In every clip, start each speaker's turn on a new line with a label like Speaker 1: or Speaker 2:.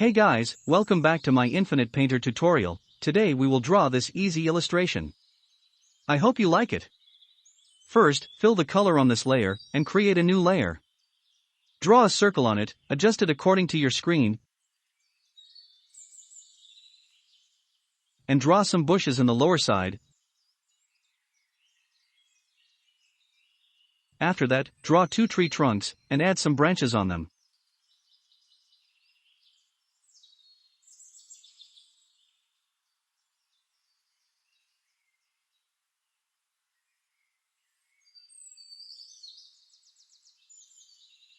Speaker 1: Hey guys, welcome back to my Infinite Painter tutorial. Today we will draw this easy illustration. I hope you like it. First, fill the color on this layer, and create a new layer. Draw a circle on it, adjust it according to your screen, and draw some bushes in the lower side. After that, draw 2 tree trunks, and add some branches on them.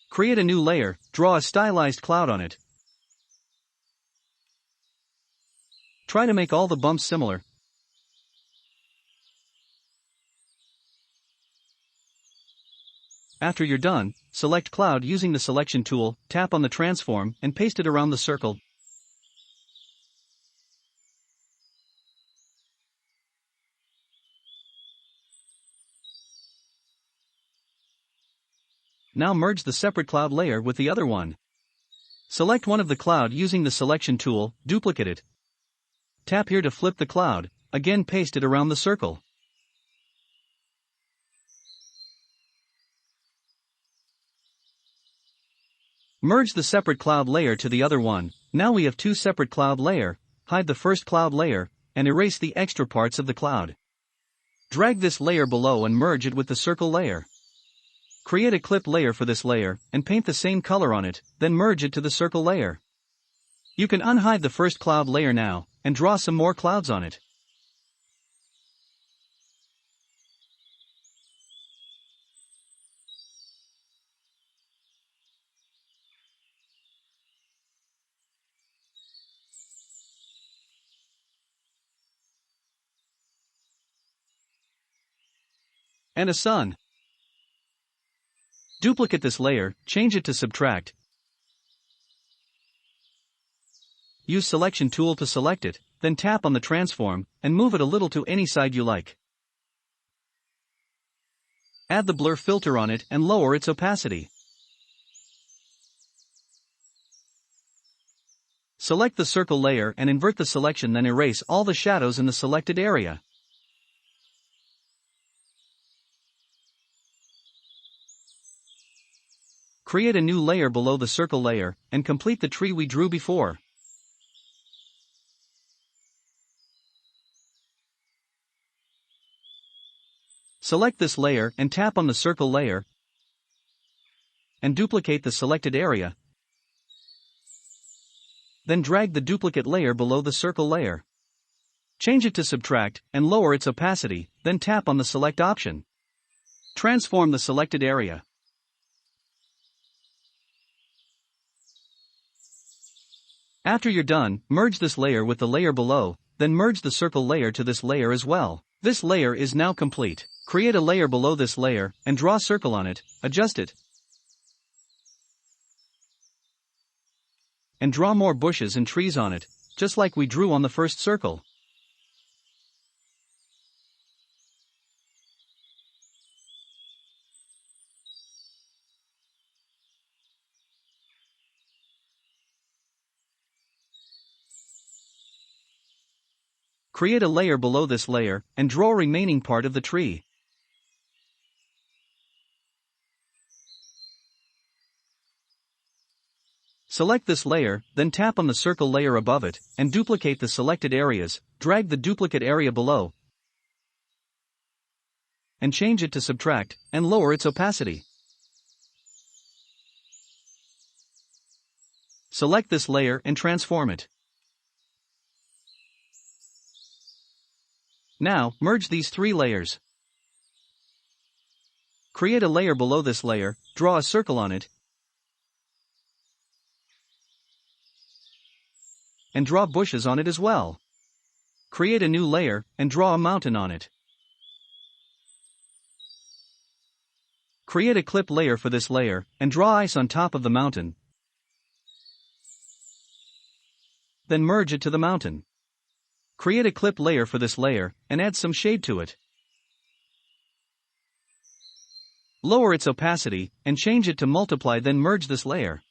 Speaker 1: Create a new layer, draw a stylized cloud on it. Try to make all the bumps similar. After you're done, select cloud using the selection tool, tap on the transform, and paste it around the circle. Now merge the separate cloud layer with the other one. Select one of the cloud using the selection tool, duplicate it. Tap here to flip the cloud, again paste it around the circle. Merge the separate cloud layer to the other one. Now we have 2 separate cloud layer. Hide the first cloud layer, and erase the extra parts of the cloud. Drag this layer below and merge it with the circle layer. Create a clip layer for this layer, and paint the same color on it, then merge it to the circle layer. You can unhide the first cloud layer now, and draw some more clouds on it. And a sun. Duplicate this layer, change it to subtract. Use selection tool to select it, then tap on the transform, and move it a little to any side you like. Add the blur filter on it and lower its opacity. Select the circle layer and invert the selection, then erase all the shadows in the selected area. Create a new layer below the circle layer, and complete the tree we drew before. Select this layer and tap on the circle layer, and duplicate the selected area. Then drag the duplicate layer below the circle layer. Change it to subtract, and lower its opacity, then tap on the select option. Transform the selected area. After you're done, merge this layer with the layer below, then merge the circle layer to this layer as well. This layer is now complete. Create a layer below this layer, and draw a circle on it, adjust it. And draw more bushes and trees on it, just like we drew on the first circle. Create a layer below this layer, and draw remaining part of the tree. Select this layer, then tap on the circle layer above it, and duplicate the selected areas, drag the duplicate area below, and change it to subtract, and lower its opacity. Select this layer and transform it. Now, merge these 3 layers. Create a layer below this layer, draw a circle on it, and draw bushes on it as well. Create a new layer, and draw a mountain on it. Create a clip layer for this layer, and draw ice on top of the mountain. Then merge it to the mountain. Create a clip layer for this layer, and add some shade to it. Lower its opacity, and change it to multiply, then merge this layer.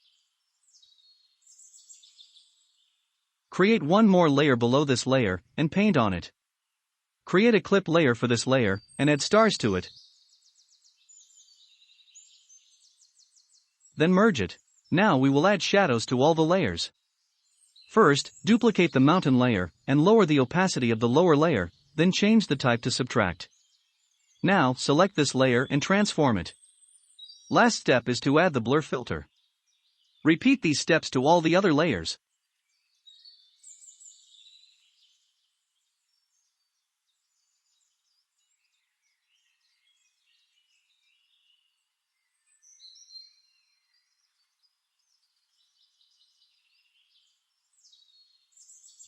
Speaker 1: Create one more layer below this layer, and paint on it. Create a clip layer for this layer, and add stars to it. Then merge it. Now we will add shadows to all the layers. First, duplicate the mountain layer, and lower the opacity of the lower layer, then change the type to subtract. Now, select this layer and transform it. Last step is to add the blur filter. Repeat these steps to all the other layers.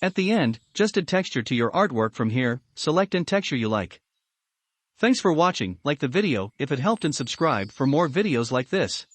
Speaker 1: At the end, just add texture to your artwork from here, select any texture you like. Thanks for watching, like the video if it helped and subscribe for more videos like this.